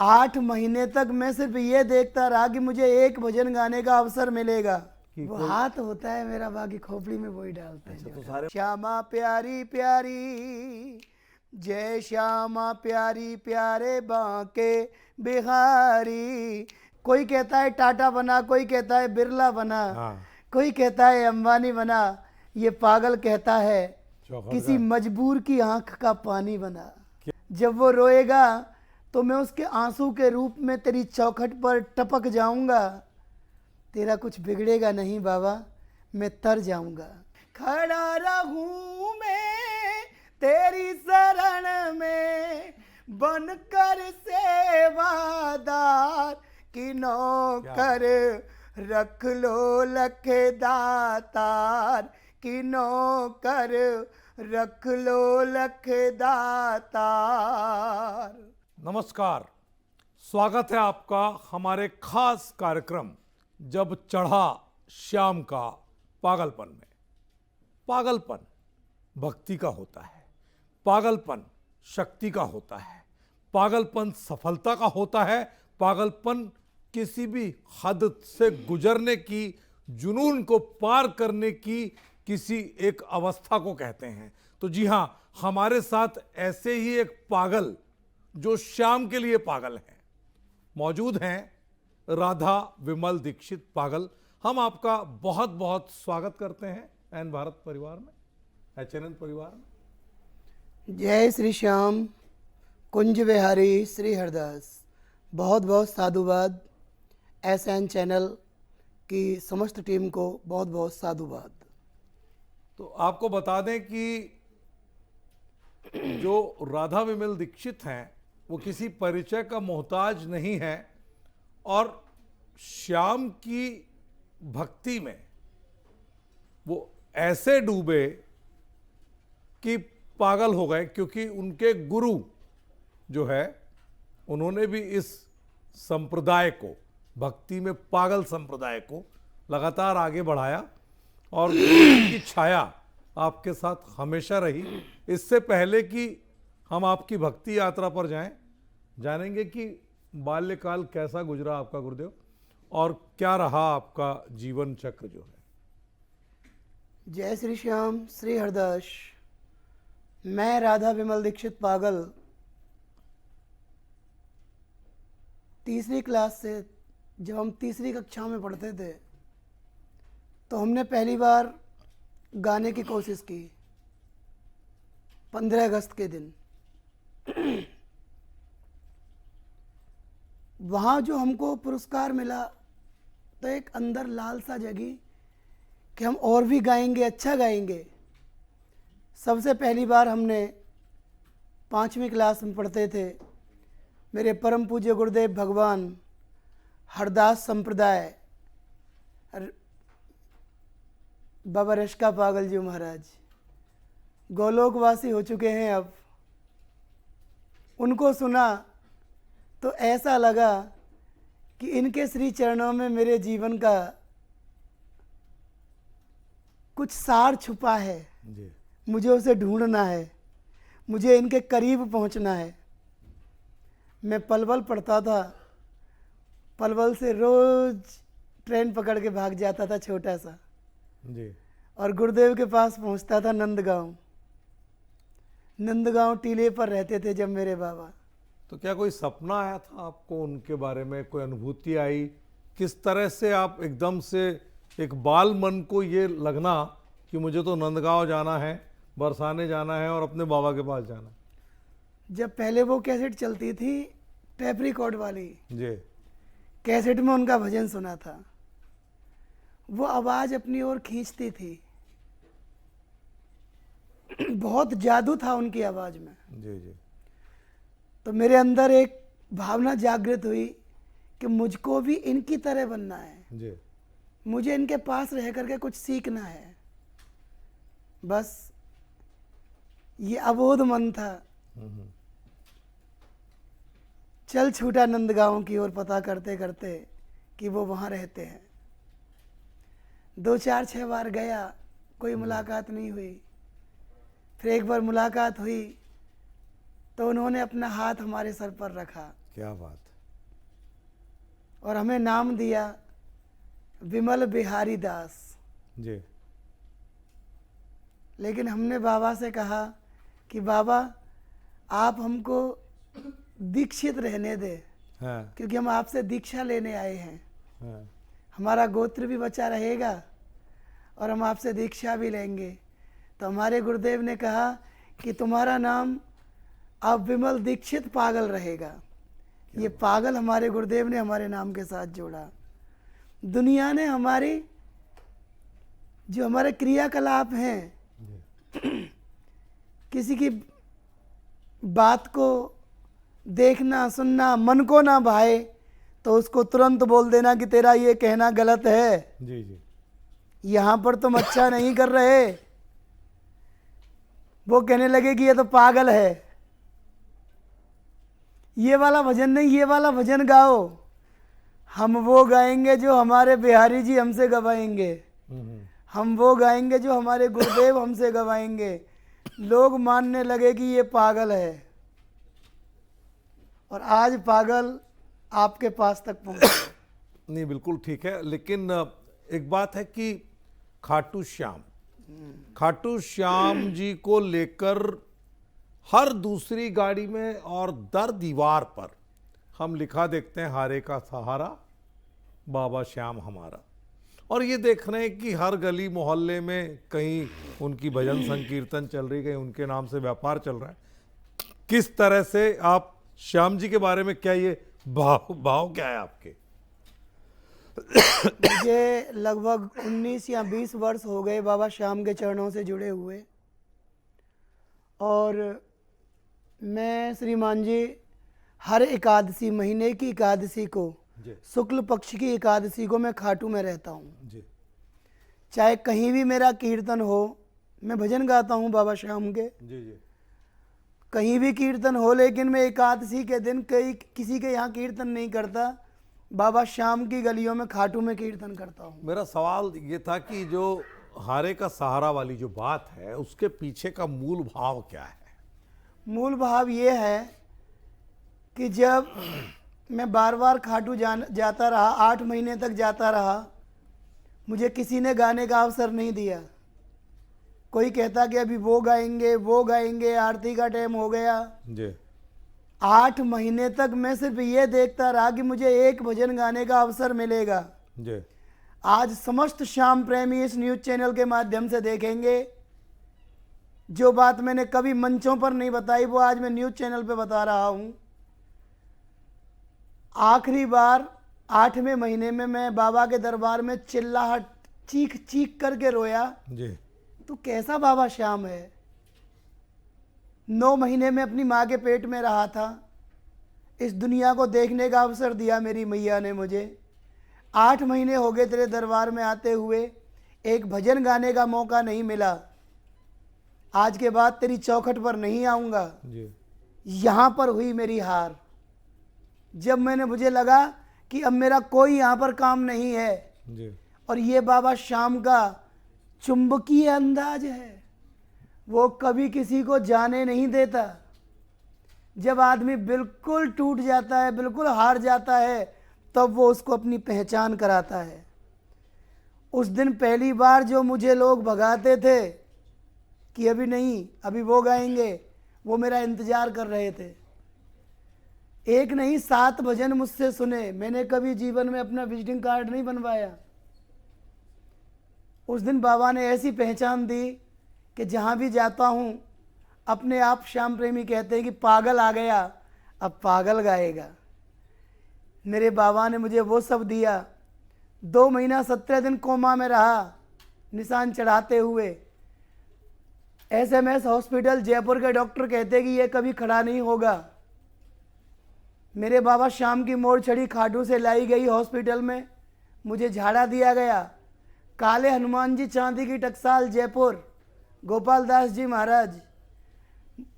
8 महीने तक मैं सिर्फ ये देखता रहा कि मुझे एक भजन गाने का अवसर मिलेगा। वो हाथ होता है मेरा, बाकी खोपड़ी में वही डालते हैं। तो सारे श्यामा प्यारी प्यारी, जय श्यामा प्यारी प्यारे बांके बिहारी। कोई कहता है टाटा बना, कोई कहता है बिरला बना, कोई कहता है अंबानी बना, ये पागल कहता है किसी मजबूर की आंख का पानी बना। जब वो रोएगा तो मैं उसके आंसू के रूप में तेरी चौखट पर टपक जाऊंगा। तेरा कुछ बिगड़ेगा नहीं बाबा, मैं तर जाऊंगा। खड़ा रहूं मैं तेरी शरण में, बनकर सेवादार की नौकर, रख लो लख दातार की नौकर, रख लो लख दातार। नमस्कार, स्वागत है आपका हमारे खास कार्यक्रम जब चढ़ा श्याम का पागलपन में। पागलपन भक्ति का होता है, पागलपन शक्ति का होता है, पागलपन सफलता का होता है, पागलपन किसी भी हद से गुजरने की, जुनून को पार करने की किसी एक अवस्था को कहते हैं। तो जी हाँ, हमारे साथ ऐसे ही एक पागल जो श्याम के लिए पागल हैं मौजूद हैं, राधा विमल दीक्षित पागल। हम आपका बहुत बहुत स्वागत करते हैं एन भारत परिवार में, HNN परिवार में। जय श्री श्याम, कुंज विहारी श्री हरदास। बहुत बहुत साधुवाद। SN चैनल की समस्त टीम को बहुत बहुत साधुवाद। तो आपको बता दें कि जो राधा विमल दीक्षित हैं वो किसी परिचय का मोहताज नहीं है और श्याम की भक्ति में वो ऐसे डूबे कि पागल हो गए, क्योंकि उनके गुरु जो है उन्होंने भी इस संप्रदाय को, भक्ति में पागल संप्रदाय को लगातार आगे बढ़ाया और गुरु की छाया आपके साथ हमेशा रही। इससे पहले कि हम आपकी भक्ति यात्रा पर जाएं, जानेंगे कि बाल्यकाल कैसा गुजरा आपका गुरुदेव और क्या रहा आपका जीवन चक्र जो है। जय श्री श्याम श्री हरदास। मैं राधा विमल दीक्षित पागल तीसरी क्लास से, जब हम तीसरी कक्षा में पढ़ते थे तो हमने पहली बार गाने की कोशिश की 15 अगस्त के दिन। वहाँ जो हमको पुरस्कार मिला तो एक अंदर लालसा जगी कि हम और भी गाएंगे, अच्छा गाएंगे। सबसे पहली बार हमने 5वीं क्लास में पढ़ते थे। मेरे परम पूज्य गुरुदेव भगवान हरदास संप्रदाय बाबा रश्का पागल जी महाराज गोलोकवासी हो चुके हैं अब। उनको सुना तो ऐसा लगा कि इनके श्री चरणों में मेरे जीवन का कुछ सार छुपा है जी। मुझे उसे ढूंढना है, मुझे इनके करीब पहुंचना है। मैं पलवल पढ़ता था, पलवल से रोज ट्रेन पकड़ के भाग जाता था छोटा सा जी। और गुरुदेव के पास पहुंचता था नंदगांव। नंदगांव टीले पर रहते थे जब मेरे बाबा। तो क्या कोई सपना आया था आपको, उनके बारे में कोई अनुभूति आई? किस तरह से आप एकदम से एक बाल मन को ये लगना कि मुझे तो नंदगांव जाना है, बरसाने जाना है और अपने बाबा के पास जाना है? जब पहले वो कैसेट चलती थी टेप रिकॉर्ड वाली, जी। कैसेट में उनका भजन सुना था। वो आवाज़ अपनी ओर खींचती थी, बहुत जादू था उनकी आवाज़ में। जी जी। तो मेरे अंदर एक भावना जागृत हुई कि मुझको भी इनकी तरह बनना है जी। मुझे इनके पास रह करके कुछ सीखना है। बस ये अबोध मन था। चल छूटा नंदगांव की ओर, पता करते करते कि वो वहाँ रहते हैं। 2-4-6 बार गया, कोई मुलाकात नहीं हुई। फिर एक बार मुलाकात हुई तो उन्होंने अपना हाथ हमारे सर पर रखा। क्या बात है। और हमें नाम दिया विमल बिहारी दास। जी लेकिन हमने बाबा से कहा कि बाबा आप हमको दीक्षित रहने दें, हाँ क्योंकि हम आपसे दीक्षा लेने आए हैं। हाँ हमारा गोत्र भी बचा रहेगा और हम आपसे दीक्षा भी लेंगे। तो हमारे गुरुदेव ने कहा कि तुम्हारा नाम अब विमल दीक्षित पागल रहेगा। ये पागल हमारे गुरुदेव ने हमारे नाम के साथ जोड़ा। दुनिया ने हमारी जो हमारे क्रियाकलाप हैं, किसी की बात को देखना सुनना मन को ना भाए तो उसको तुरंत बोल देना कि तेरा ये कहना गलत है, जी जी यहाँ पर तुम अच्छा नहीं कर रहे। वो कहने लगे कि ये तो पागल है, ये वाला भजन नहीं, ये वाला भजन गाओ। हम वो गाएंगे जो हमारे बिहारी जी हमसे गवाएंगे, हम वो गाएंगे जो हमारे गुरुदेव हमसे गवाएंगे। लोग मानने लगे कि ये पागल है, और आज पागल आपके पास तक पहुंचा। नहीं बिल्कुल ठीक है, लेकिन एक बात है कि खाटू श्याम जी को लेकर हर दूसरी गाड़ी में और दर दीवार पर हम लिखा देखते हैं हारे का सहारा बाबा श्याम हमारा। और ये देख रहे हैं कि हर गली मोहल्ले में कहीं उनकी भजन संकीर्तन चल रही, कहीं उनके नाम से व्यापार चल रहा है। किस तरह से आप श्याम जी के बारे में, क्या ये भाव क्या है आपके? मुझे लगभग 19 या 20 वर्ष हो गए बाबा श्याम के चरणों से जुड़े हुए, और मैं श्रीमान जी हर एकादशी, महीने की एकादशी को, शुक्ल पक्ष की एकादशी को मैं खाटू में रहता हूँ। चाहे कहीं भी मेरा कीर्तन हो, मैं भजन गाता हूँ बाबा श्याम के, कहीं भी कीर्तन हो, लेकिन मैं एकादशी के दिन किसी के यहाँ कीर्तन नहीं करता, बाबा श्याम की गलियों में खाटू में कीर्तन करता हूँ। मेरा सवाल ये था कि जो हारे का सहारा वाली जो बात है, उसके पीछे का मूल भाव क्या है? मूल भाव ये है कि जब मैं बार बार खाटू जाता रहा, 8 महीने तक जाता रहा, मुझे किसी ने गाने का अवसर नहीं दिया। कोई कहता कि अभी वो गाएंगे, आरती का टाइम हो गया। जी 8 महीने तक मैं सिर्फ ये देखता रहा कि मुझे एक भजन गाने का अवसर मिलेगा। जी आज समस्त श्याम प्रेमी इस न्यूज़ चैनल के माध्यम से देखेंगे, जो बात मैंने कभी मंचों पर नहीं बताई वो आज मैं न्यूज़ चैनल पे बता रहा हूँ। आखिरी बार 8वें महीने में मैं बाबा के दरबार में चिल्लाहट, चीख चीख करके रोया। जी तो कैसा बाबा श्याम है। 9 महीने में अपनी माँ के पेट में रहा था, इस दुनिया को देखने का अवसर दिया मेरी मैया ने मुझे। 8 महीने हो गए तेरे दरबार में आते हुए, एक भजन गाने का मौका नहीं मिला। आज के बाद तेरी चौखट पर नहीं आऊँगा। यहाँ पर हुई मेरी हार, जब मुझे लगा कि अब मेरा कोई यहाँ पर काम नहीं है। और ये बाबा श्याम का चुंबकीय अंदाज है, वो कभी किसी को जाने नहीं देता। जब आदमी बिल्कुल टूट जाता है, बिल्कुल हार जाता है, तब वो उसको अपनी पहचान कराता है। उस दिन पहली बार जो मुझे लोग भगाते थे कि अभी नहीं, अभी वो गाएंगे, वो मेरा इंतज़ार कर रहे थे। एक नहीं 7 भजन मुझसे सुने। मैंने कभी जीवन में अपना विजिटिंग कार्ड नहीं बनवाया। उस दिन बाबा ने ऐसी पहचान दी कि जहाँ भी जाता हूँ अपने आप श्याम प्रेमी कहते हैं कि पागल आ गया, अब पागल गाएगा। मेरे बाबा ने मुझे वो सब दिया। 2 महीना 17 दिन कोमा में रहा, निशान चढ़ाते हुए। SMS हॉस्पिटल जयपुर के डॉक्टर कहते कि ये कभी खड़ा नहीं होगा। मेरे बाबा श्याम की मोड़ छड़ी खाटू से लाई गई हॉस्पिटल में, मुझे झाड़ा दिया गया। काले हनुमान जी चांदी की टकसाल जयपुर, गोपाल दास जी महाराज,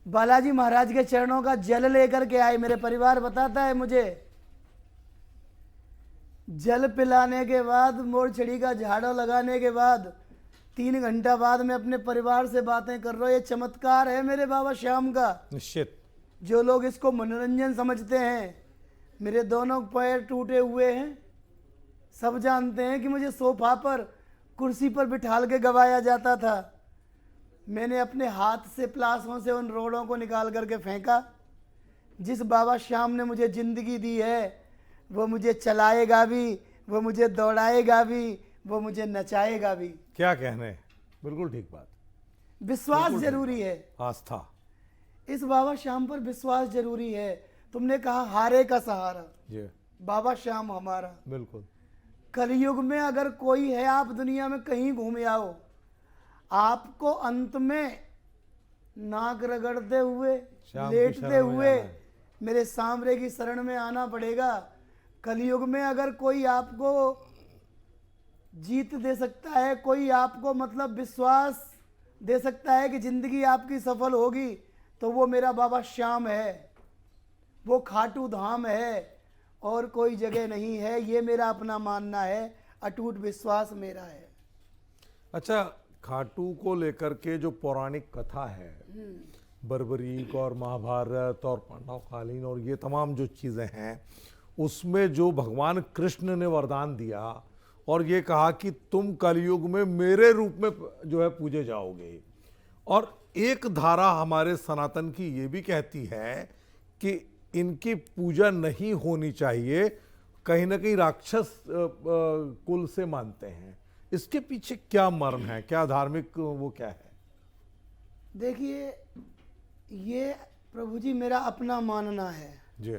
बालाजी महाराज के चरणों का जल लेकर के आए। मेरे परिवार बताता है मुझे, जल पिलाने के बाद, मोड़ छड़ी का झाड़ा लगाने के बाद 3 घंटा बाद मैं अपने परिवार से बातें कर रहा हूँ। ये चमत्कार है मेरे बाबा श्याम का। निश्चित। जो लोग इसको मनोरंजन समझते हैं, मेरे दोनों पैर टूटे हुए हैं। सब जानते हैं कि मुझे सोफा पर, कुर्सी पर बिठाल के गवाया जाता था। मैंने अपने हाथ से प्लासों से उन रोड़ों को निकाल करके फेंका। जिस बाबा श्याम ने मुझे ज़िंदगी दी है वो मुझे चलाएगा भी, वो मुझे दौड़ाएगा भी, वो मुझे नचाएगा भी। क्या कहने, बिल्कुल ठीक बात। विश्वास जरूरी है, आस्था। इस बाबा श्याम पर विश्वास जरूरी है। तुमने कहा हारे का सहारा, जी बाबा श्याम हमारा। बिल्कुल। कलयुग में अगर कोई है, आप दुनिया में कहीं घूम आओ, आपको अंत में नाक रगड़ते हुए, श्याम की लेटते शरण में हुए जाना है। मेरे सांवरे की शरण में आना पड़ेगा। कलयुग में अगर कोई आपको जीत दे सकता है, कोई आपको मतलब विश्वास दे सकता है कि जिंदगी आपकी सफल होगी, तो वो मेरा बाबा श्याम है, वो खाटू धाम है, और कोई जगह नहीं है। ये मेरा अपना मानना है, अटूट विश्वास मेरा है। अच्छा, खाटू को लेकर के जो पौराणिक कथा है, बर्बरीक और महाभारत और पांडवकालीन और ये तमाम जो चीज़ें हैं, उसमें जो भगवान कृष्ण ने वरदान दिया और ये कहा कि तुम कलयुग में मेरे रूप में जो है पूजे जाओगे। और एक धारा हमारे सनातन की ये भी कहती है कि इनकी पूजा नहीं होनी चाहिए, कहीं ना कहीं राक्षस कुल से मानते हैं। इसके पीछे क्या मर्म है, क्या धार्मिक वो क्या है? देखिए, ये प्रभु जी मेरा अपना मानना है। जी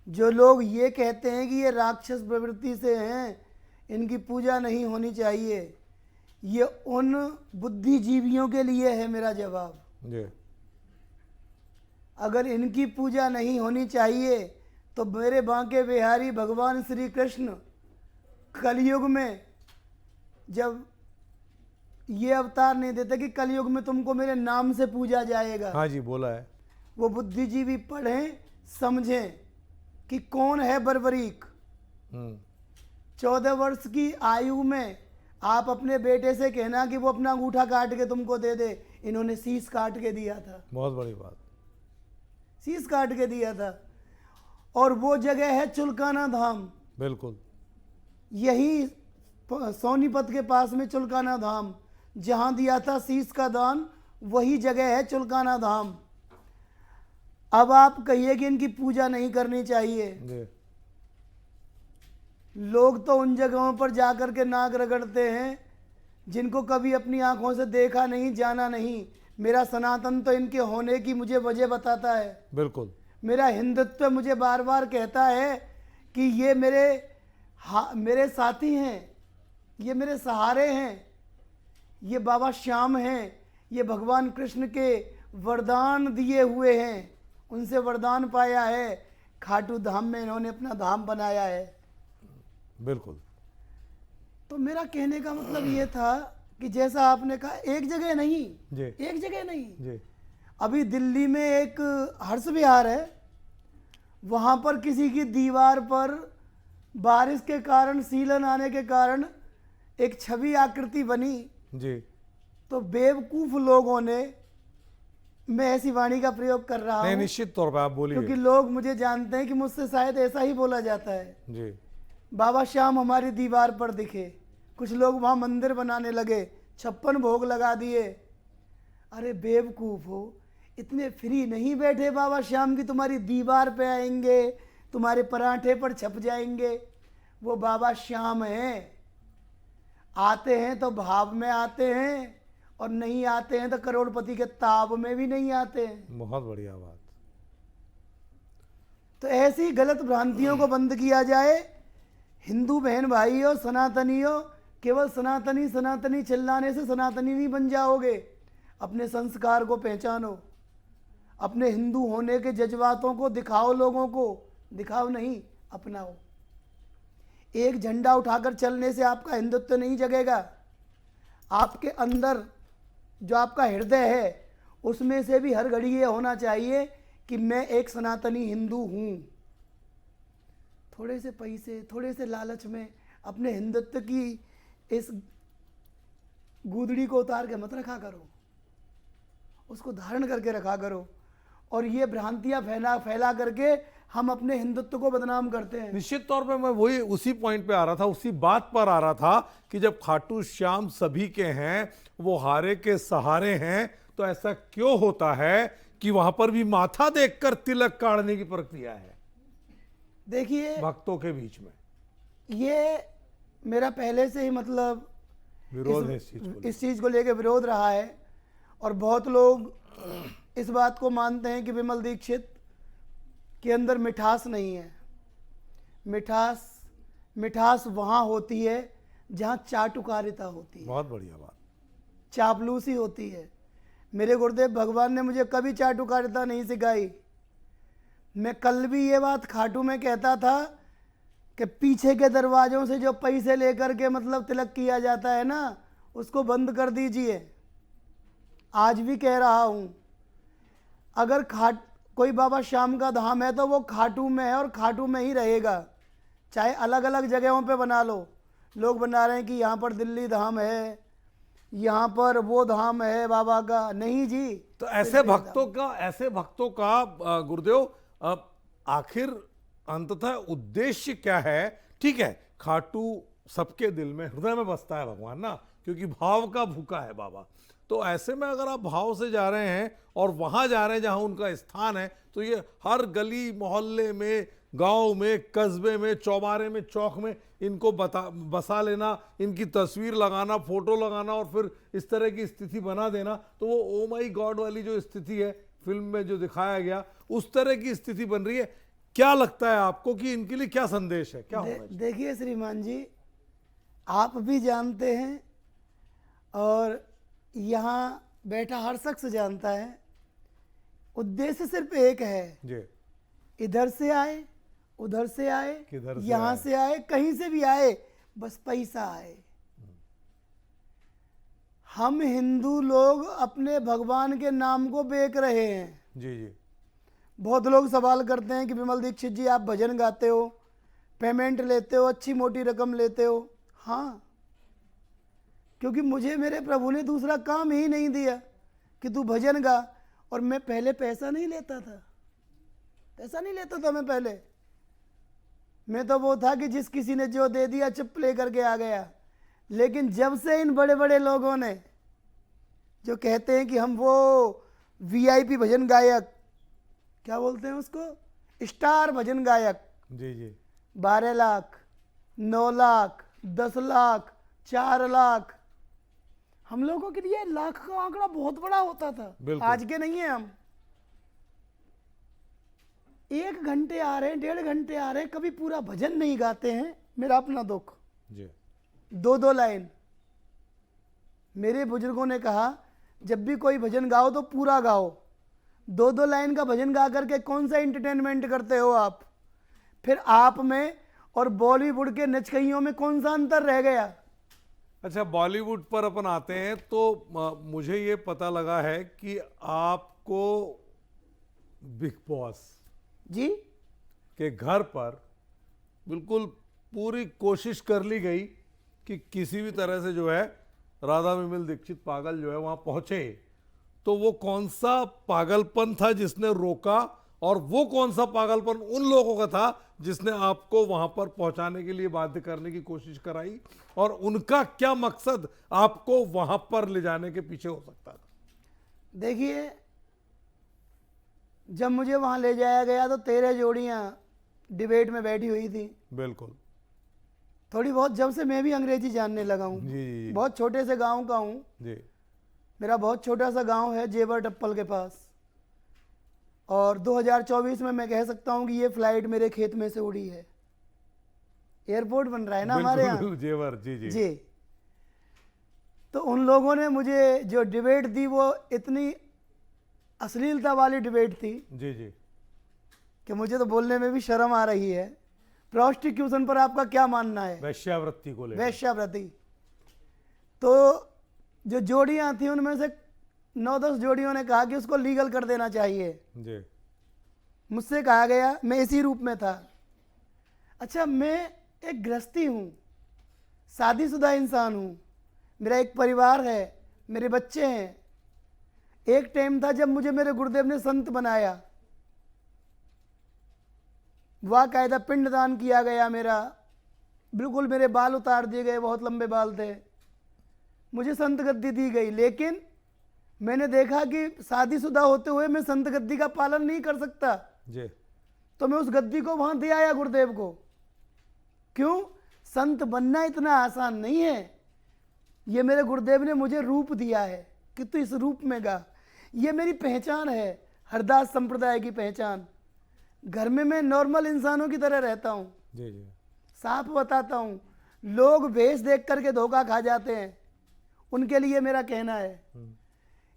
जो लोग ये कहते हैं कि ये राक्षस प्रवृत्ति से हैं, इनकी पूजा नहीं होनी चाहिए, ये उन बुद्धिजीवियों के लिए है मेरा जवाब। जी अगर इनकी पूजा नहीं होनी चाहिए तो मेरे बांके बिहारी भगवान श्री कृष्ण कलयुग में जब ये अवतार नहीं देते कि कलयुग में तुमको मेरे नाम से पूजा जाएगा। हाँ जी, बोला है। वो बुद्धिजीवी पढ़ें, समझें कि कौन है बर्बरीक। 14 वर्ष की आयु में आप अपने बेटे से कहना कि वो अपना अंगूठा काट के तुमको दे दे, इन्होंने शीश काट के दिया था। बहुत बड़ी बात। शीश काट के दिया था। और वो जगह है चुलकाना धाम। बिल्कुल। यही सोनीपत के पास में चुलकाना धाम, जहां दिया था शीश का दान, वही जगह है चुलकाना धाम। अब आप कहिए कि इनकी पूजा नहीं करनी चाहिए। जी लोग तो उन जगहों पर जाकर के नाक रगड़ते हैं जिनको कभी अपनी आंखों से देखा नहीं, जाना नहीं। मेरा सनातन तो इनके होने की मुझे वजह बताता है। बिल्कुल। मेरा हिंदुत्व मुझे बार बार कहता है कि ये मेरे साथी हैं, ये मेरे सहारे हैं, ये बाबा श्याम हैं, ये भगवान कृष्ण के वरदान दिए हुए हैं, उनसे वरदान पाया है। खाटू धाम में इन्होंने अपना धाम बनाया है। बिल्कुल। तो मेरा कहने का मतलब ये था कि जैसा आपने कहा, एक जगह नहीं जी एक जगह नहीं। जी अभी दिल्ली में एक हर्ष विहार है, वहाँ पर किसी की दीवार पर बारिश के कारण, सीलन आने के कारण एक छवि आकृति बनी। जी तो बेवकूफ़ लोगों ने, मैं ऐसी वाणी का प्रयोग कर रहा नहीं, हूँ निश्चित तौर पे आप क्योंकि बोलिए। लोग मुझे जानते हैं कि मुझसे शायद ऐसा ही बोला जाता है। जी बाबा श्याम हमारी दीवार पर दिखे, कुछ लोग वहाँ मंदिर बनाने लगे, 56 भोग लगा दिए। अरे बेवकूफ़ हो, इतने फ्री नहीं बैठे बाबा श्याम की तुम्हारी दीवार पे आएंगे, तुम्हारे पराठे पर छप जाएंगे। वो बाबा श्याम हैं, आते हैं तो भाव में आते हैं, और नहीं आते हैं तो करोड़पति के ताब में भी नहीं आते हैं। बहुत बढ़िया बात। तो ऐसी गलत भ्रांतियों को बंद किया जाए। हिंदू बहन भाइयों, सनातनियों, केवल सनातनी सनातनी चिल्लाने से सनातनी नहीं बन जाओगे। अपने संस्कार को पहचानो, अपने हिंदू होने के जज्बातों को दिखाओ, लोगों को दिखाओ नहीं, अपनाओ। एक झंडा उठाकर चलने से आपका हिंदुत्व नहीं जगेगा। आपके अंदर जो आपका हृदय है, उसमें से भी हर घड़ी ये होना चाहिए कि मैं एक सनातनी हिंदू हूँ। थोड़े से पैसे, थोड़े से लालच में अपने हिंदुत्व की इस गूदड़ी को उतार के मत रखा करो, उसको धारण करके रखा करो। और ये भ्रांतियाँ फैला करके हम अपने हिंदुत्व को बदनाम करते हैं। निश्चित तौर पे मैं वही उसी पॉइंट पे आ रहा था, उसी बात पर आ रहा था कि जब खाटू श्याम सभी के हैं, वो हारे के सहारे हैं, तो ऐसा क्यों होता है कि वहां पर भी माथा देखकर तिलक काढ़ने की प्रक्रिया है देखिए, भक्तों के बीच में? ये मेरा पहले से ही मतलब विरोध है इस चीज को। लेके विरोध रहा है, और बहुत लोग इस बात को मानते हैं कि विमल दीक्षित के अंदर मिठास नहीं है। मिठास वहाँ होती है जहाँ चाटुकारिता होती है, बहुत बढ़िया बात। चापलूसी होती है। मेरे गुरुदेव भगवान ने मुझे कभी चाटुकारिता नहीं सिखाई। मैं कल भी ये बात खाटू में कहता था कि पीछे के दरवाजों से जो पैसे लेकर के मतलब तिलक किया जाता है ना, उसको बंद कर दीजिए। आज भी कह रहा हूँ, अगर कोई बाबा श्याम का धाम है तो वो खाटू में है और खाटू में ही रहेगा। चाहे अलग अलग जगहों पे बना लो। लोग बना रहे हैं कि यहाँ पर दिल्ली धाम है, यहाँ पर वो धाम है बाबा का। नहीं जी। तो ऐसे भक्तों का गुरुदेव आखिर अंततः उद्देश्य क्या है? ठीक है, खाटू सबके दिल में, हृदय में बसता है भगवान ना, क्योंकि भाव का भूखा है बाबा। तो ऐसे में अगर आप भाव से जा रहे हैं और वहां जा रहे हैं जहां उनका स्थान है, तो ये हर गली मोहल्ले में, गांव में, कस्बे में, चौबारे में, चौक में इनको बसा लेना, इनकी तस्वीर लगाना, फोटो लगाना और फिर इस तरह की स्थिति बना देना, तो वो ओ माई गॉड वाली जो स्थिति है फिल्म में जो दिखाया गया, उस तरह की स्थिति बन रही है। क्या लगता है आपको कि इनके लिए क्या संदेश है, क्या होना चाहिए? देखिए श्रीमान जी, आप भी जानते हैं और यहाँ बैठा हर शख्स जानता है, उद्देश्य सिर्फ एक है जी। इधर से आए, उधर से आए, किधर से यहाँ आए? से आए, कहीं से भी आए, बस पैसा आए। हम हिंदू लोग अपने भगवान के नाम को बेच रहे हैं। जी जी। बहुत लोग सवाल करते हैं कि विमल दीक्षित जी आप भजन गाते हो, पेमेंट लेते हो, अच्छी मोटी रकम लेते हो। हाँ, क्योंकि मुझे मेरे प्रभु ने दूसरा काम ही नहीं दिया कि तू भजन गा। और मैं पहले पैसा नहीं लेता था मैं पहले। मैं तो वो था कि जिस किसी ने जो दे दिया चुप ले करके आ गया। लेकिन जब से इन बड़े बड़े लोगों ने जो कहते हैं कि हम वो वीआईपी भजन गायक, क्या बोलते हैं उसको, स्टार भजन गायक, जी जी, 12 लाख, 9 लाख, 10 लाख, 4 लाख, हम लोगों के लिए लाख का आंकड़ा बहुत बड़ा होता था। आज के नहीं है। हम 1 घंटे आ रहे हैं, 1.5 घंटे आ रहे हैं, कभी पूरा भजन नहीं गाते हैं। मेरा अपना दुख जी। 2-2 लाइन। मेरे बुजुर्गों ने कहा जब भी कोई भजन गाओ तो पूरा गाओ। 2-2 लाइन का भजन गा करके कौन सा एंटरटेनमेंट करते हो आप? फिर आप में और बॉलीवुड के नचकइयों में कौन सा अंतर रह गया? अच्छा, बॉलीवुड पर अपन आते हैं तो मुझे ये पता लगा है कि आपको बिग बॉस जी के घर पर बिल्कुल पूरी कोशिश कर ली गई कि किसी भी तरह से जो है राधा विमल दीक्षित पागल जो है वहां पहुंचे। तो वो कौन सा पागलपन था जिसने रोका, और वो कौन सा पागलपन उन लोगों का था जिसने आपको वहां पर पहुंचाने के लिए बाध्य करने की कोशिश कराई, और उनका क्या मकसद आपको वहां पर ले जाने के पीछे हो सकता था? देखिए, जब मुझे वहां ले जाया गया तो 13 जोड़ियां डिबेट में बैठी हुई थी। बिल्कुल। थोड़ी बहुत जब से मैं भी अंग्रेजी जानने लगा हूँ। जी। बहुत छोटे से गांव का हूँ। जी। मेरा बहुत छोटा सा गांव है जेबर टप्पल के पास, और 2024 में मैं कह सकता हूं कि ये फ्लाइट मेरे खेत में से उड़ी है। एयरपोर्ट बन रहा है ना हमारे यहाँ, जेवर। जी जी जी। तो उन लोगों ने मुझे जो डिबेट दी वो इतनी अश्लीलता वाली डिबेट थी जी जी कि मुझे तो बोलने में भी शर्म आ रही है। प्रोस्टिट्यूशन पर आपका क्या मानना है? वैश्यावृत्ति को लेकर। वैश्यावृत्ति। तो जो जोड़ियां थी उनमें से 9-10 जोड़ियों ने कहा कि उसको लीगल कर देना चाहिए। जी। मुझसे कहा गया, मैं इसी रूप में था। अच्छा, मैं एक गृहस्थी हूँ, शादीशुदा इंसान हूँ, मेरा एक परिवार है, मेरे बच्चे हैं। एक टाइम था जब मुझे मेरे गुरुदेव ने संत बनाया। बाकायदा पिंडदान किया गया मेरा, बिल्कुल मेरे बाल उतार दिए गए, बहुत लंबे बाल थे, मुझे संत गद्दी दी गई। लेकिन मैंने देखा कि शादीशुदा होते हुए मैं संत गद्दी का पालन नहीं कर सकता, जी तो मैं उस गद्दी को वहां दे आया गुरुदेव को। क्यों? संत बनना इतना आसान नहीं है। ये मेरे गुरुदेव ने मुझे रूप दिया है कि तू इस रूप में गा। ये मेरी पहचान है, हरदास संप्रदाय की पहचान। घर में मैं नॉर्मल इंसानों की तरह रहता हूँ, जी जी साफ बताता हूँ। लोग भेष देख करके धोखा खा जाते हैं, उनके लिए मेरा कहना है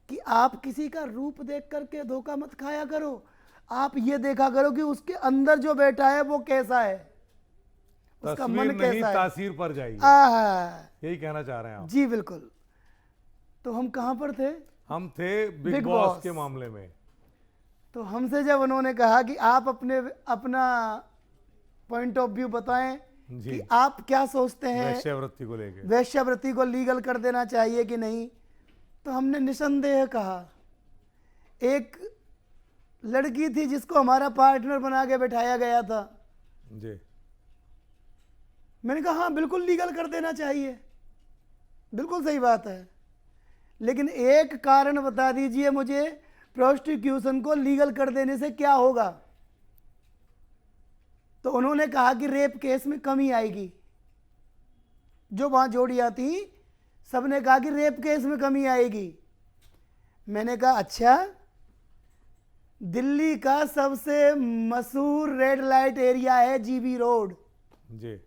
कि आप किसी का रूप देख करके धोखा मत खाया करो। आप ये देखा करो कि उसके अंदर जो बैठा है वो कैसा है, उसका तस्वीर मन नहीं कैसा है। तासीर पर जाइए, आहा, यही कहना चाह रहे हैं आप। जी बिल्कुल। तो हम कहाँ पर थे? हम थे बिग बिग बॉस बॉस के मामले में। तो हमसे जब उन्होंने कहा कि आप अपना पॉइंट ऑफ व्यू बताएं जी। कि आप क्या सोचते हैं, वैश्यावृत्ति को लेके। वेश्यावृत्ति को लीगल कर देना चाहिए कि नहीं, तो हमने निसंदेह कहा। एक लड़की थी जिसको हमारा पार्टनर बना के बैठाया गया था, जी मैंने कहा हाँ बिल्कुल लीगल कर देना चाहिए, बिल्कुल सही बात है। लेकिन एक कारण बता दीजिए मुझे, प्रोस्टिट्यूशन को लीगल कर देने से क्या होगा? तो उन्होंने कहा कि रेप केस में कमी आएगी। जो वहां जोड़ियां थी सबने कहा कि रेप केस में कमी आएगी। मैंने कहा अच्छा, दिल्ली का सबसे मशहूर रेड लाइट एरिया है जीबी रोड, जी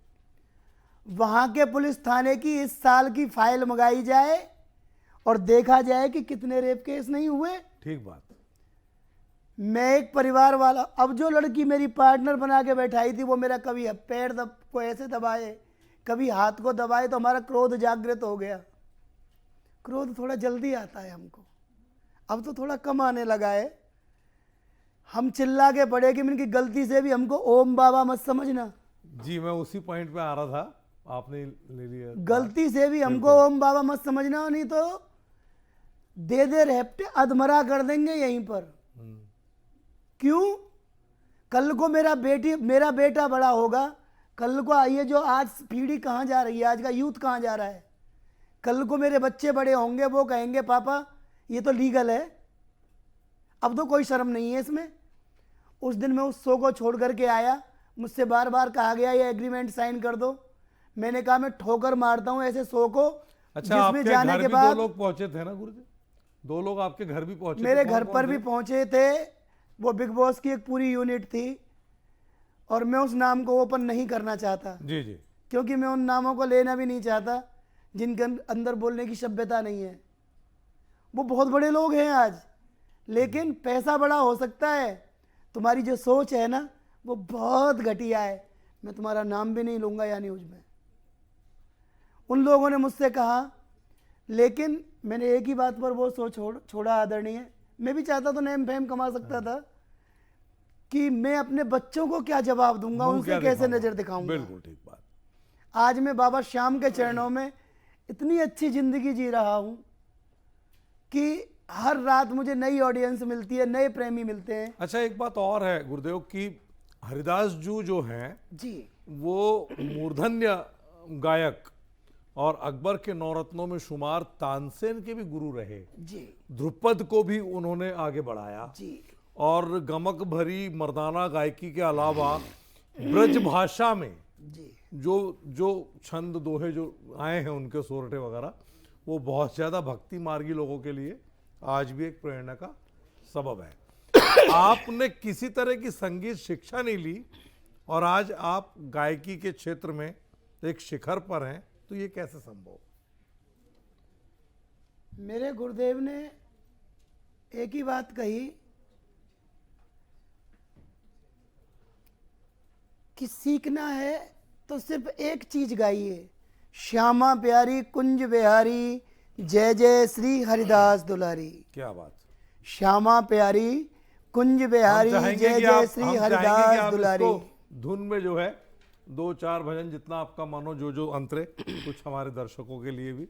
वहां के पुलिस थाने की इस साल की फाइल मंगाई जाए और देखा जाए कि कितने रेप केस नहीं हुए। ठीक बात। मैं एक परिवार वाला, अब जो लड़की मेरी पार्टनर बना के बैठाई थी वो मेरा कभी पैर को ऐसे दबाए, कभी हाथ को दबाए, तो हमारा क्रोध जागृत हो गया। क्रोध थोड़ा जल्दी आता है हमको, अब तो थोड़ा कम आने लगा है। हम चिल्ला के पड़े कि इनकी गलती से भी हमको ओम बाबा मत समझना। जी मैं उसी पॉइंट पे आ रहा था, आपने ले लिया। गलती से भी हमको ओम बाबा मत समझना, नहीं तो दे दे रेपटे अधमरा कर देंगे यहीं पर। क्यों? कल को मेरा बेटा बड़ा होगा, कल को ये जो आज पीढ़ी कहाँ जा रही है, आज का यूथ कहाँ जा रहा है, कल को मेरे बच्चे बड़े होंगे, वो कहेंगे पापा ये तो लीगल है, अब तो कोई शर्म नहीं है इसमें। उस दिन मैं उस शो को छोड़ करके आया, मुझसे बार बार कहा गया ये एग्रीमेंट साइन कर दो। मैंने कहा मैं ठोकर मारता हूं ऐसे शो को। अच्छा, जिसमें आपके जाने घर के भी बाद दो लोग पहुंचे थे ना गुरुजी? दो लोग आपके घर भी पहुंचे मेरे थे? घर कौन पर कौन भी थे? पहुंचे थे। वो बिग बॉस की एक पूरी यूनिट थी और मैं उस नाम को ओपन नहीं करना चाहता, जी जी क्योंकि मैं उन नामों को लेना भी नहीं चाहता जिनके अंदर बोलने की सभ्यता नहीं है। वो बहुत बड़े लोग हैं आज, लेकिन पैसा बड़ा हो सकता है, तुम्हारी जो सोच है ना वो बहुत घटिया है। मैं तुम्हारा नाम भी नहीं लूँगा या न्यूज में। उन लोगों ने मुझसे कहा, लेकिन मैंने एक ही बात पर वो सोच छोड़ा आदरणीय, मैं भी चाहता तो नेम फेम कमा सकता था कि मैं अपने बच्चों को क्या जवाब दूंगा, मुंह उनसे क्या कैसे दिखाऊंगा? नज़र दिखाऊंगा। बिल्कुल ठीक बात। आज मैं बाबा श्याम के चरणों में इतनी अच्छी जिंदगी जी रहा हूं कि हर रात मुझे नई ऑडियंस मिलती है, नए प्रेमी मिलते हैं। अच्छा एक बात और है गुरुदेव कि हरिदास जू जो हैं जी वो मूर्धन्य गायक और अकबर के नौरत्नों में शुमार तानसेन के भी गुरु रहे। जी ध्रुपद को भी उन्होंने आगे बढ़ाया जी और गमक भरी मर्दाना गायकी के अलावा ब्रज भाषा में जी जो जो छंद दोहे जो आए हैं उनके सोरठे वगैरह, वो बहुत ज़्यादा भक्ति मार्गी लोगों के लिए आज भी एक प्रेरणा का सबब है। आपने किसी तरह की संगीत शिक्षा नहीं ली और आज आप गायकी के क्षेत्र में एक शिखर पर हैं, तो ये कैसे संभव? मेरे गुरुदेव ने एक ही बात कही कि सीखना है तो सिर्फ एक चीज गाइए, श्यामा प्यारी कुंज बिहारी जय जय श्री हरिदास दुलारी। क्या बात। श्यामा प्यारी कुंज बिहारी हम चाहेंगे जय कि जय आप- श्री हम चाहेंगे कि हरिदास आप दुलारी। इसको धुन में जो है 2-4 भजन जितना आपका मानो जो अंतरे कुछ हमारे दर्शकों के लिए भी।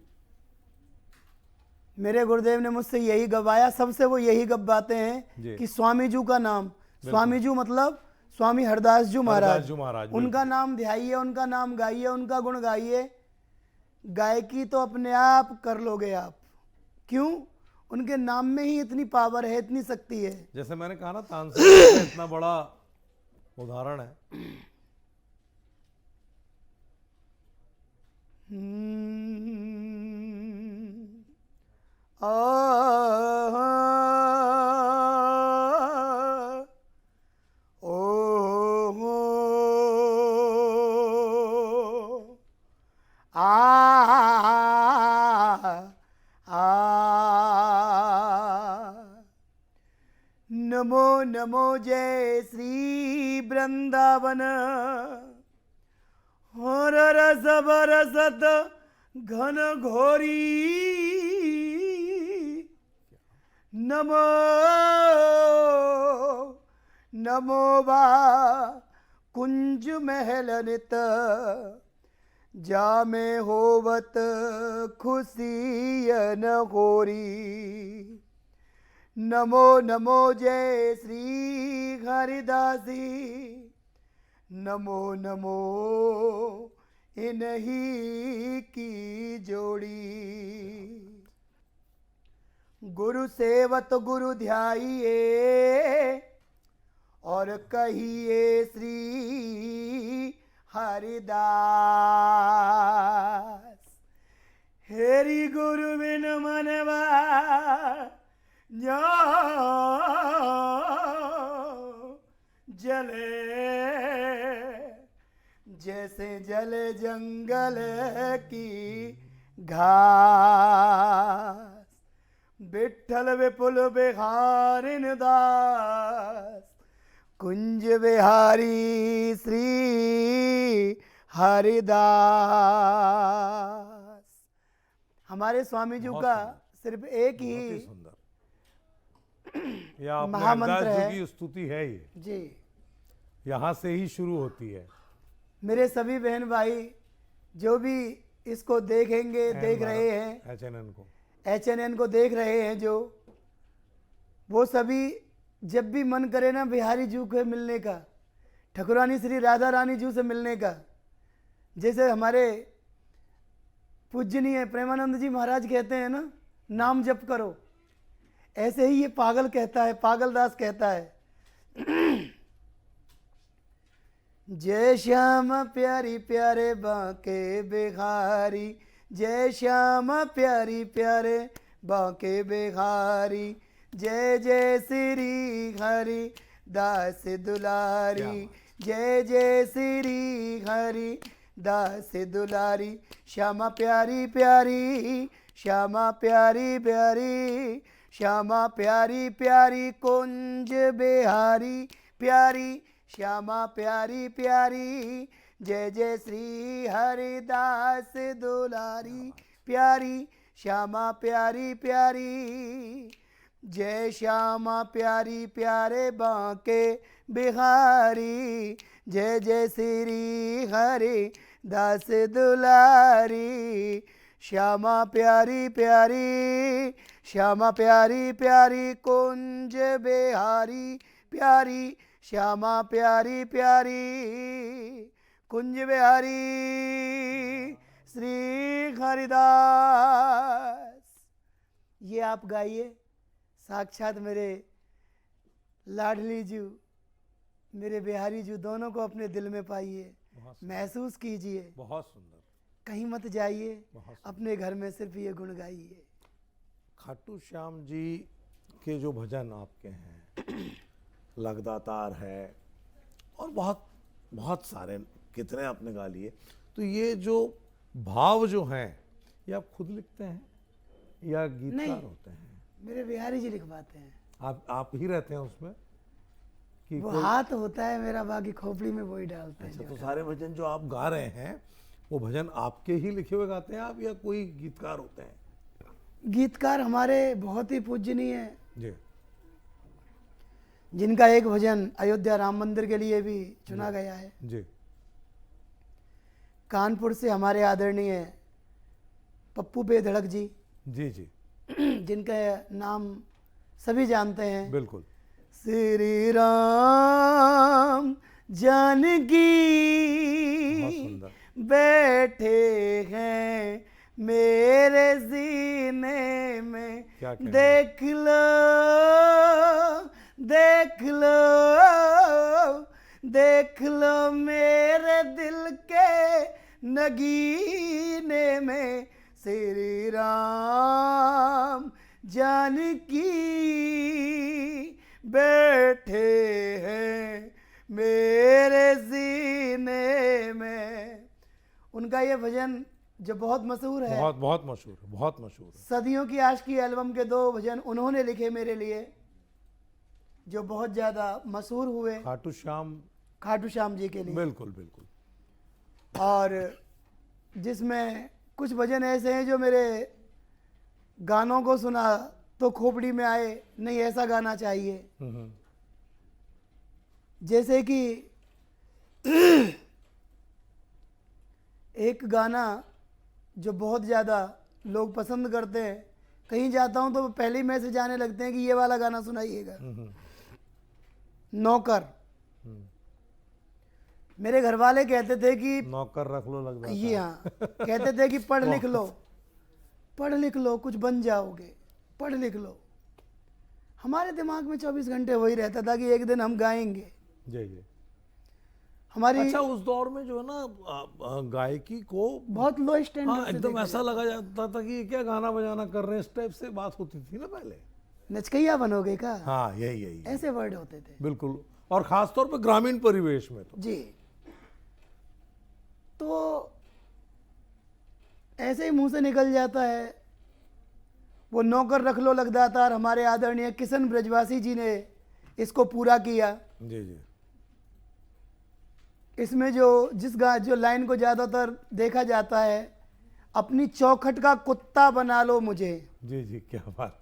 मेरे गुरुदेव ने मुझसे यही गवाया, सबसे वो यही गवाते जी। हैं कि स्वामी जू का नाम, स्वामी जू मतलब स्वामी हरदास जी महाराज, जी महाराज, उनका नाम ध्याइए, उनका नाम गाइए, उनका गुण गाइए, गायकी तो अपने आप कर लोगे आप। क्यों? उनके नाम में ही इतनी पावर है, इतनी शक्ति है। जैसे मैंने कहा ना, तानसेन का इतना बड़ा उदाहरण है। नमो नमो जय श्री वृंदावन, हर रस बरसत घन घोरी, नमो नमो बा कुंज महल नित, जामे होवत खुशी न होरी। नमो नमो जय श्री हरिदासी, नमो नमो इन्हीं की जोड़ी। गुरु सेवत गुरु ध्याइए, और कहिए श्री हरिदास। हेरी गुरु बिन मनवा जले, जैसे जले जंगल की घास। विठ्ठल विपुल बिहारिन दास, कुंज बिहारी श्री हरिदास। हमारे स्वामी जी का सिर्फ एक ही सुंदर या महामंत्र हरदास है जी की स्तुति है ये जी। यहाँ से ही शुरू होती है। मेरे सभी बहन भाई जो भी इसको देखेंगे, देख रहे हैं, HNN को देख रहे हैं, जो वो सभी जब भी मन करे ना बिहारी जू के मिलने का, ठकुरानी श्री राधा रानी जू से मिलने का, जैसे हमारे पूजनीय प्रेमानंद जी महाराज कहते हैं ना, नाम जप करो, ऐसे ही ये पागल कहता है, पागलदास कहता है। जय श्याम प्यारी प्यारे बांके बिहारी, जय श्याम प्यारी प्यारे बांके बिहारी, जय जय श्री हरि दास दुलारी, जय जय श्री हरि दास दुलारी। श्यामा प्यारी प्यारी, श्यामा प्यारी प्यारी, श्यामा प्यारी प्यारी कुंज बिहारी प्यारी, श्यामा प्यारी प्यारी, जय जय श्री हरिदास दुलारी प्यारी, श्यामा प्यारी प्यारी। जय श्यामा प्यारी प्यारे बांके बिहारी, जय जय श्री हरि दास दुलारी। श्यामा प्यारी प्यारी, श्यामा प्यारी प्यारी कुंज बिहारी प्यारी, श्यामा प्यारी प्यारी कुंज बिहारी श्री हरिदास। ये आप गाइए, साक्षात मेरे लाडली जी, मेरे बिहारी जी दोनों को अपने दिल में पाइए, महसूस कीजिए। बहुत सुंदर। कहीं मत जाइए, अपने घर में सिर्फ ये गुण गाइए। खाटू श्याम जी के जो भजन आपके हैं, लगदातार है और बहुत बहुत सारे, कितने आपने गा लिए। तो ये जो भाव जो हैं, ये आप खुद लिखते हैं या गीतकार होते हैं? मेरे बिहारी जी लिखवाते हैं। आप ही रहते हैं उसमें कि वो हाथ होता है मेरा, बाकी खोपड़ी में वही डालते हैं। अच्छा, तो सारे भजन जो आप गा रहे हैं, वो भजन आपके ही लिखे हुए गाते हैं आप, या कोई गीतकार होते हैं? गीतकार हमारे बहुत ही पूजनीय हैं जी, जिनका एक भजन अयोध्या राम मंदिर के लिए भी चुना गया है। जी। कानपुर से हमारे आदरणीय पप्पू बेधड़क जी, जी जी, जिनका नाम सभी जानते हैं। बिल्कुल। श्री राम जानकी बहुत सुंदर। बैठे हैं मेरे सीने में, क्या कहना। देख लो देख लो देख लो मेरे दिल के नगीने में, श्री राम जानकी बैठे हैं मेरे सीने में। उनका ये भजन जो बहुत मशहूर है, बहुत बहुत मशहूर है, बहुत मशहूर है। सदियों की आशिकी एल्बम के 2 भजन उन्होंने लिखे मेरे लिए, जो बहुत ज़्यादा मशहूर हुए खाटू श्याम, खाटू श्याम जी के लिए। बिल्कुल बिल्कुल। और जिसमें कुछ भजन ऐसे हैं जो मेरे गानों को सुना तो खोपड़ी में आए, नहीं ऐसा गाना चाहिए। हम्म। जैसे कि एक गाना जो बहुत ज़्यादा लोग पसंद करते हैं, कहीं जाता हूँ तो पहले ही मैसेज आने लगते हैं कि ये वाला गाना सुनाइएगा। नौकर। मेरे घर वाले कहते थे कि नौकर रख लो लग जाता ये है। हाँ, कहते थे कि पढ़ लिख लो, पढ़ लिख लो कुछ बन जाओगे, पढ़ लिख लो। हमारे दिमाग में 24 घंटे वही रहता था कि एक दिन हम गाएंगे। जी जी। हमारी अच्छा, उस दौर में जो है ना गायकी को बहुत लो हाँ स्टैंडर्ड से एकदम देखा ऐसा लगा जाता था कि ये क्या गाना बजाना कर रहे हैं, इस टाइप से बात होती थी ना पहले। नचकैया बनोगे का, हाँ यही यही ऐसे वर्ड होते थे बिल्कुल। और खास तौर पे ग्रामीण परिवेश में तो जी। तो ऐसे ही मुंह से निकल जाता है वो नौकर रख लो लगदातार। हमारे आदरणीय किशन ब्रजवासी जी ने इसको पूरा किया। जी जी। इसमें जो लाइन को ज़्यादातर देखा जाता है, अपनी चौखट का कुत्ता बना लो मुझे। जी जी, क्या बात है।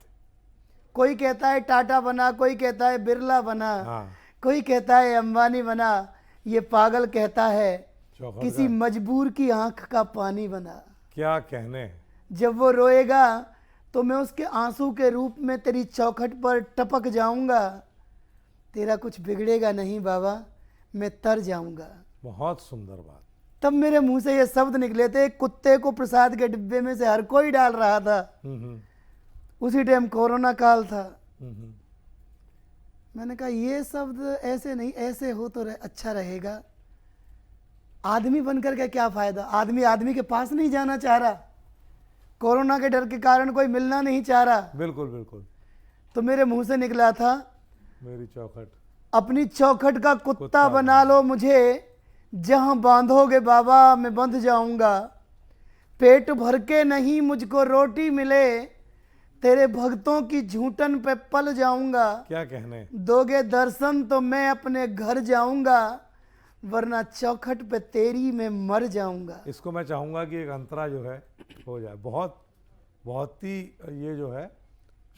कोई कहता है टाटा बना, कोई कहता है बिरला बना, हाँ। कोई कहता है अंबानी बना, ये पागल कहता है चौखट किसी का मजबूर की आंख का पानी बना। क्या कहने। जब वो रोएगा तो मैं उसके आंसू के रूप में तेरी चौखट पर टपक जाऊंगा। तेरा कुछ बिगड़ेगा नहीं बाबा, मैं तर जाऊंगा। बहुत सुंदर बात। तब मेरे मुंह से ये शब्द निकले थे। कुत्ते को प्रसाद के डिब्बे में से हर कोई डाल रहा था। उसी टाइम कोरोना काल था। मैंने कहा ये शब्द ऐसे नहीं, ऐसे हो तो अच्छा रहेगा। आदमी बनकर के क्या फायदा, आदमी के पास नहीं जाना चाह रहा, कोरोना के डर के कारण कोई मिलना नहीं चाह रहा। बिल्कुल बिल्कुल। तो मेरे मुंह से निकला था, मेरी चौखट, अपनी चौखट का कुत्ता बना लो मुझे, जहां बांधोगे बाबा मैं बंध जाऊंगा। पेट भर के नहीं मुझको रोटी मिले, तेरे भक्तों की झूठन पे पल जाऊंगा। क्या कहने। दोगे दर्शन तो मैं अपने घर जाऊंगा, वरना चौखट पे तेरी मैं मर जाऊंगा। इसको मैं चाहूंगा कि एक अंतरा जो है हो जाए। बहुत बहुत ही ये जो है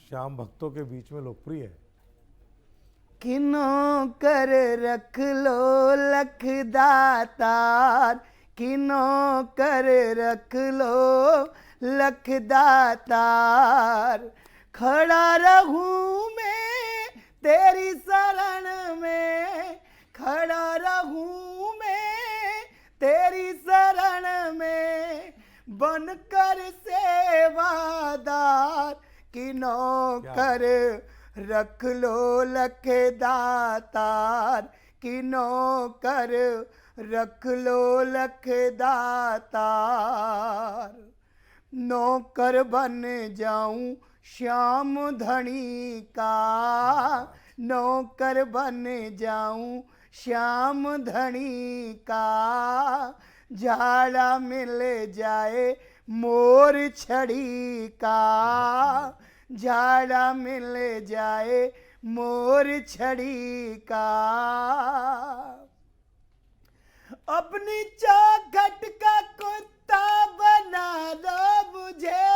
श्याम भक्तों के बीच में लोकप्रिय है। किनो कर रख लो लख दातार, किनो कर रख लो लख दातार। खड़ा रहूं मैं तेरी शरण में, खड़ा रहूं मैं तेरी शरण में, बनकर सेवादार। किनो कर रख लो लख दातार, किनो कर रख लो लख दातार। नौकर बन जाऊं श्याम धनी का, नौकर बन जाऊं श्याम धनी का। झाड़ा मिल जाए मोर छड़ी का, झाड़ा मिल जाए मोर छड़ी का। अपनी चौखट का कुत्ता बना दो मुझे,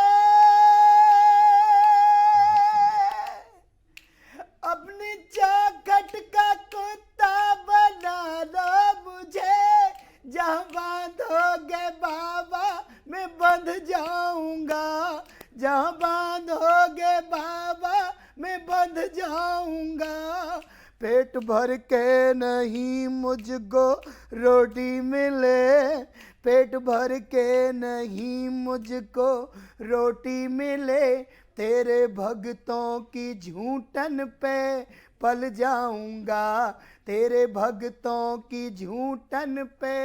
अपनी चौखट का कुत्ता बना दो मुझे। जहाँ बांधोगे बाबा मैं बंध जाऊंगा, जहाँ बांधोगे बाबा मैं बंध जाऊंगा। पेट भर के नहीं मुझको रोटी मिले, पेट भर के नहीं मुझको रोटी मिले, तेरे भक्तों की झूठन पे पल जाऊंगा, तेरे भक्तों की झूठन पे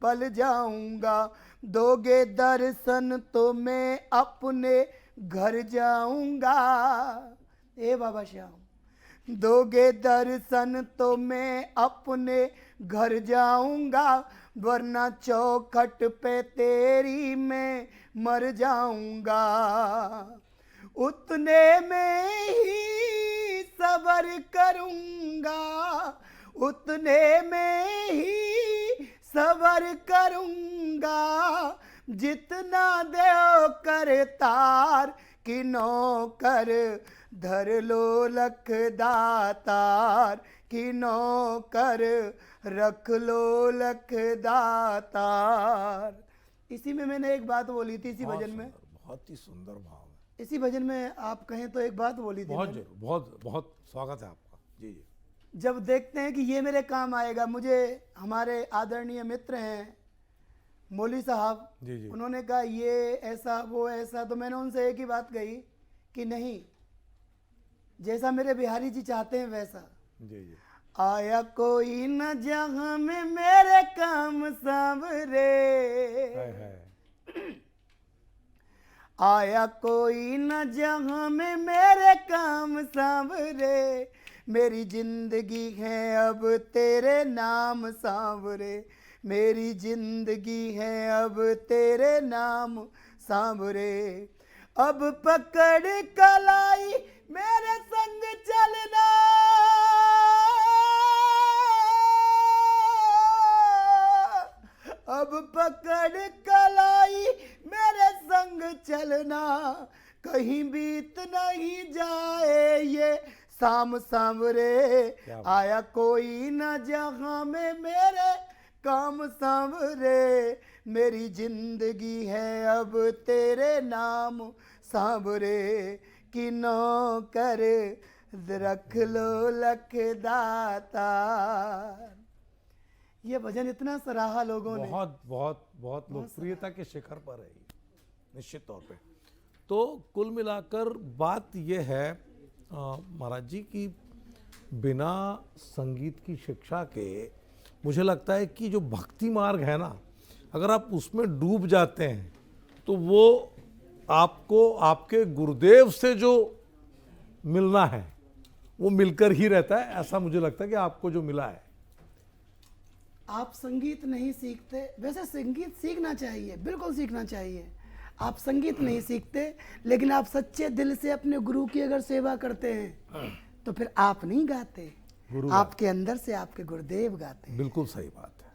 पल जाऊंगा, दोगे दर्शन तो मैं अपने घर जाऊंगा। ए बाबा श्याम, दोगे दर्शन तो मैं अपने घर जाऊंगा, वरना चौखट पे तेरी मैं मर जाऊंगा। उतने में ही सब्र करूंगा, उतने में ही सब्र करूंगा, जितना देव कर तार की नौकर, धर लो लख दातार की नौकर, रख लो लख दातार। इसी में मैंने एक बात बोली थी, इसी भजन में। बहुत ही सुंदर भाव है। इसी भजन में आप कहें तो एक बात बोली थी बहुत मैंने। जरूर, बहुत बहुत स्वागत है आपका। जी जी। जब देखते हैं कि ये मेरे काम आएगा, मुझे हमारे आदरणीय मित्र हैं मौली साहब, जी जी। उन्होंने कहा ये ऐसा वो ऐसा, तो मैंने उनसे एक ही बात कही कि नहीं, जैसा मेरे बिहारी जी चाहते हैं वैसा। जी जी। आया कोई न जहां में मेरे काम सांवरे, है। आया कोई न जहां में मेरे काम सांवरे, मेरी जिंदगी है अब तेरे नाम सांवरे, मेरी जिंदगी है अब तेरे नाम सांवरे। अब पकड़ कलाई मेरे संग चलना, अब पकड़ कलाई मेरे संग चलना, कहीं बीत नहीं जाए ये शाम सांवरे। आया कोई न जहां में मेरे काम सांवरे, मेरी जिंदगी है अब तेरे नाम सांवरे, कि नौकर रख लो लख दातार। ये भजन इतना सराहा लोगों ने, बहुत बहुत बहुत लोकप्रियता के शिखर पर है ये, निश्चित तौर पे। तो कुल मिलाकर बात ये है महाराज जी कि बिना संगीत की शिक्षा के मुझे लगता है कि जो भक्ति मार्ग है ना, अगर आप उसमें डूब जाते हैं तो वो आपको आपके गुरुदेव से जो मिलना है वो मिलकर ही रहता है। ऐसा मुझे लगता है कि आपको जो मिला है। आप संगीत नहीं सीखते, वैसे संगीत सीखना चाहिए, बिल्कुल सीखना चाहिए। आप संगीत नहीं सीखते, लेकिन आप सच्चे दिल से अपने गुरु की अगर सेवा करते हैं तो फिर आप नहीं गाते, आपके अंदर से आपके गुरुदेव गाते हैं। बिल्कुल सही बात है।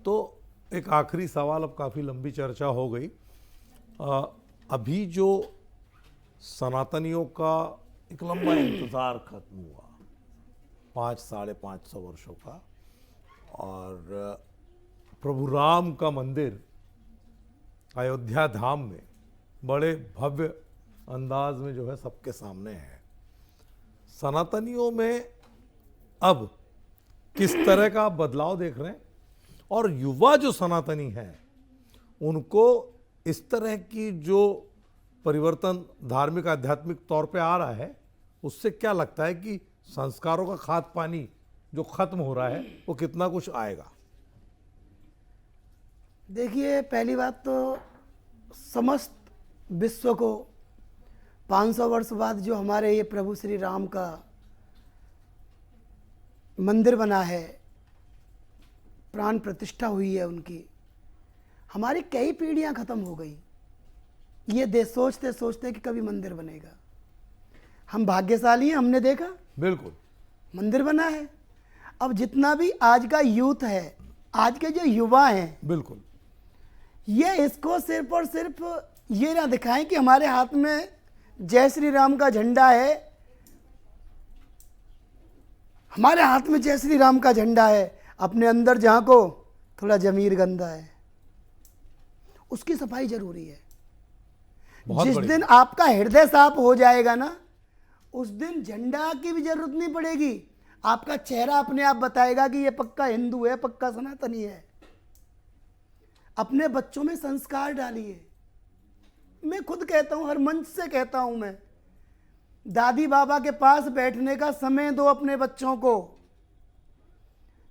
तो एक आखिरी सवाल, अब काफ़ी लंबी चर्चा हो गई। अभी जो सनातनियों का एक लंबा इंतज़ार खत्म हुआ, 500-550 वर्षों का, और प्रभु राम का मंदिर अयोध्या धाम में बड़े भव्य अंदाज में जो है सबके सामने है। सनातनियों में अब किस तरह का बदलाव देख रहे हैं, और युवा जो सनातनी है उनको इस तरह की जो परिवर्तन धार्मिक आध्यात्मिक तौर पे आ रहा है, उससे क्या लगता है कि संस्कारों का खाद पानी जो खत्म हो रहा है वो कितना कुछ आएगा? देखिए, पहली बात तो समस्त विश्व को 500 वर्ष बाद जो हमारे ये प्रभु श्री राम का मंदिर बना है, प्राण प्रतिष्ठा हुई है उनकी, हमारी कई पीढ़ियां खत्म हो गई ये देश सोचते सोचते कि कभी मंदिर बनेगा। हम भाग्यशाली हैं, हमने देखा बिल्कुल मंदिर बना है। अब जितना भी आज का यूथ है, आज के जो युवा हैं, बिल्कुल ये इसको सिर्फ और सिर्फ ये ना दिखाएं कि हमारे हाथ में जय श्री राम का झंडा है, हमारे हाथ में जय श्री राम का झंडा है, अपने अंदर जहां को थोड़ा जमीर गंदा है, उसकी सफाई जरूरी है। जिस दिन आपका हृदय साफ हो जाएगा ना, उस दिन झंडा की भी जरूरत नहीं पड़ेगी। आपका चेहरा अपने आप बताएगा कि ये पक्का हिंदू है, पक्का सनातनी है। अपने बच्चों में संस्कार डालिए। मैं खुद कहता हूं, हर मंच से कहता हूं मैं, दादी बाबा के पास बैठने का समय दो अपने बच्चों को।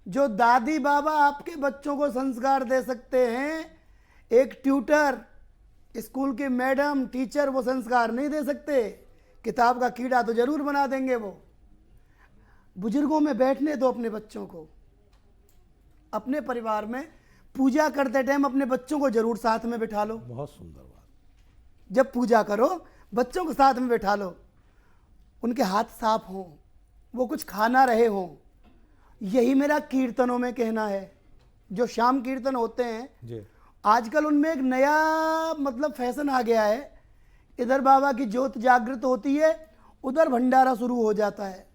जो दादी बाबा आपके बच्चों को संस्कार दे सकते हैं, एक ट्यूटर, स्कूल के मैडम, टीचर वो संस्कार नहीं दे सकते। किताब का कीड़ा तो जरूर बना देंगे वो। बुजुर्गों में बैठने दो अपने बच्चों को। अपने परिवार में पूजा करते टाइम अपने बच्चों को जरूर साथ में बिठा लो। बहुत सुंदर बात। जब पूजा करो बच्चों को साथ में बिठा लो, उनके हाथ साफ हों, वो कुछ खा ना रहे हों। यही मेरा कीर्तनों में कहना है। जो शाम कीर्तन होते हैं जी, आजकल उनमें एक नया मतलब फैशन आ गया है। इधर बाबा की ज्योत जागृत होती है, उधर भंडारा शुरू हो जाता है।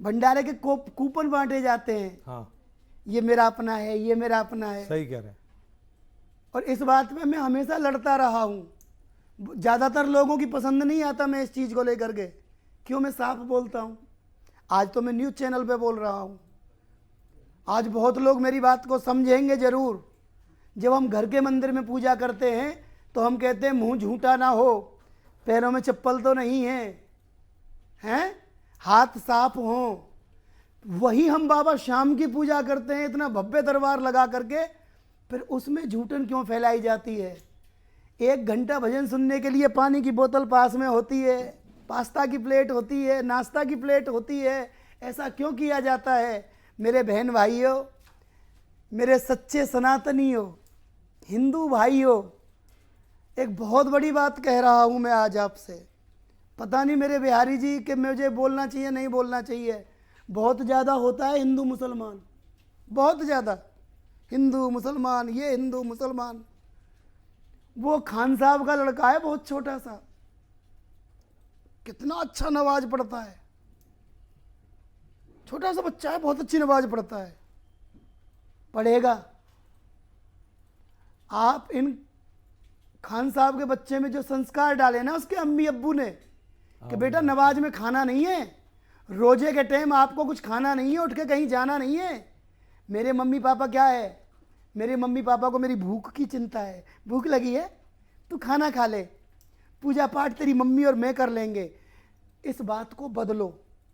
भंडारे के कूपन बांटे जाते हैं। हाँ, ये मेरा अपना है, ये मेरा अपना है। सही कह रहे हैं। और इस बात में मैं हमेशा लड़ता रहा हूँ। ज़्यादातर लोगों की पसंद नहीं आता मैं इस चीज़ को लेकर के। क्यों? मैं साफ बोलता हूँ। आज तो मैं न्यूज़ चैनल पे बोल रहा हूँ। आज बहुत लोग मेरी बात को समझेंगे ज़रूर। जब हम घर के मंदिर में पूजा करते हैं तो हम कहते हैं मुंह झूठा ना हो, पैरों में चप्पल तो नहीं है, हैं, हाथ साफ हों। वही हम बाबा शाम की पूजा करते हैं इतना भव्य दरबार लगा करके, फिर उसमें झूठन क्यों फैलाई जाती है? 1 घंटा भजन सुनने के लिए पानी की बोतल पास में होती है, पास्ता की प्लेट होती है, नाश्ता की प्लेट होती है। ऐसा क्यों किया जाता है? मेरे बहन भाइयों, मेरे सच्चे सनातनियों, हिंदू भाइयों, एक बहुत बड़ी बात कह रहा हूँ मैं आज आपसे। पता नहीं मेरे बिहारी जी कि मुझे बोलना चाहिए नहीं बोलना चाहिए। बहुत ज़्यादा होता है हिंदू मुसलमान, बहुत ज़्यादा हिंदू मुसलमान, ये हिंदू मुसलमान। वो खान साहब का लड़का है बहुत छोटा सा, कितना अच्छा नमाज पढ़ता है। छोटा सा बच्चा है, बहुत अच्छी नमाज पढ़ता है। पढ़ेगा। आप इन खान साहब के बच्चे में जो संस्कार डाले ना उसके अम्मी अब्बू ने कि बेटा नमाज में खाना नहीं है, रोजे के टाइम आपको कुछ खाना नहीं है, उठ के कहीं जाना नहीं है। मेरे मम्मी पापा क्या है, मेरे मम्मी पापा को मेरी भूख की चिंता है। भूख लगी है तू खाना खा ले, पूजा पाठ तेरी मम्मी और मैं कर लेंगे। इस बात को बदलो।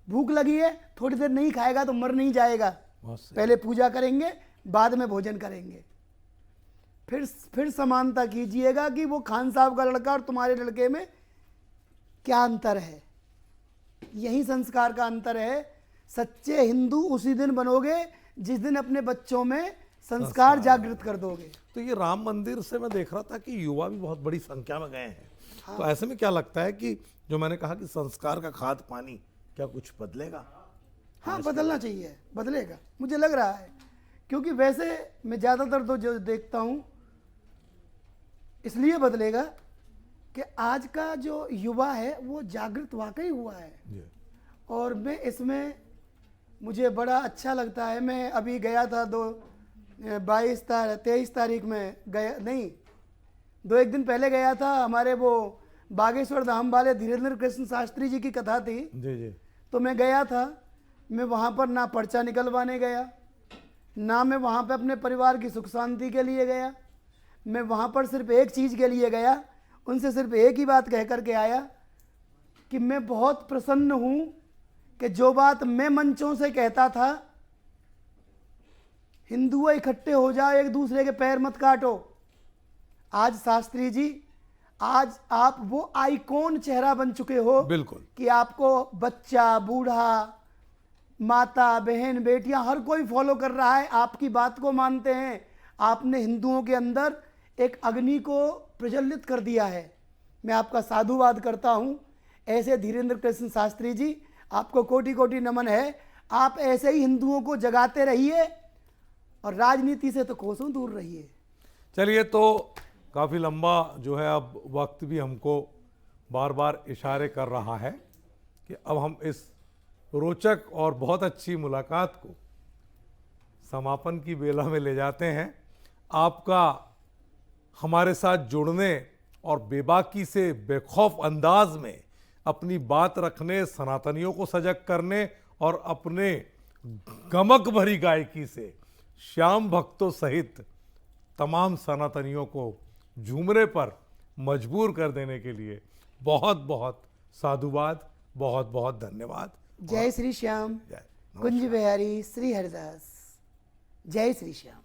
भूख लगी है, थोड़ी देर नहीं खाएगा तो मर नहीं जाएगा। पहले पूजा करेंगे, बाद में भोजन करेंगे। फिर समानता कीजिएगा कि वो खान साहब का लड़का और तुम्हारे लड़के में क्या अंतर है। यही संस्कार का अंतर है। सच्चे हिंदू उसी दिन बनोगे जिस दिन अपने बच्चों में संस्कार जागृत कर दोगे। तो ये राम मंदिर से मैं देख रहा था कि युवा भी बहुत बड़ी संख्या में गए हैं। तो ऐसे में क्या लगता है कि जो मैंने कहा कि संस्कार का खाद पानी क्या कुछ बदलेगा? हाँ, बदलना चाहिए, बदलेगा मुझे लग रहा है। क्योंकि वैसे मैं ज़्यादातर तो जो देखता हूँ इसलिए बदलेगा कि आज का जो युवा है वो जागृत वाकई हुआ है। और मैं इसमें मुझे बड़ा अच्छा लगता है। मैं अभी गया था 23 तारीख में गया, नहीं 2-1 दिन पहले गया था। हमारे वो बागेश्वर धाम वाले धीरेन्द्र कृष्ण शास्त्री जी की कथा थी। जी जी। तो मैं गया था। मैं वहाँ पर ना पर्चा निकलवाने गया, ना मैं वहाँ पे अपने परिवार की सुख शांति के लिए गया। मैं वहाँ पर सिर्फ एक चीज़ के लिए गया, उनसे सिर्फ एक ही बात कह कर के आया कि मैं बहुत प्रसन्न हूँ कि जो बात मैं मंचों से कहता था, हिंदू इकट्ठे हो जाओ, एक दूसरे के पैर मत काटो। आज शास्त्री जी, आज आप वो आइकॉन चेहरा बन चुके हो। बिल्कुल। कि आपको बच्चा, बूढ़ा, माता, बहन, बेटियां हर कोई फॉलो कर रहा है, आपकी बात को मानते हैं। आपने हिंदुओं के अंदर एक अग्नि को प्रज्वलित कर दिया है। मैं आपका साधुवाद करता हूं। ऐसे धीरेन्द्र कृष्ण शास्त्री जी, आपको कोटि कोटि नमन है। आप ऐसे ही हिंदुओं को जगाते रहिए और राजनीति से तो कोसों दूर रहिए। चलिए, तो काफ़ी लंबा जो है अब वक्त भी हमको बार बार इशारे कर रहा है कि अब हम इस रोचक और बहुत अच्छी मुलाकात को समापन की बेला में ले जाते हैं। आपका हमारे साथ जुड़ने और बेबाकी से बेखौफ अंदाज में अपनी बात रखने, सनातनियों को सजग करने और अपने गमक भरी गायकी से श्याम भक्तों सहित तमाम सनातनियों को झूमने पर मजबूर कर देने के लिए बहुत बहुत साधुवाद, बहुत बहुत धन्यवाद। जय श्री श्याम। जय कुंज बिहारी श्री हरिदास। जय श्री श्याम।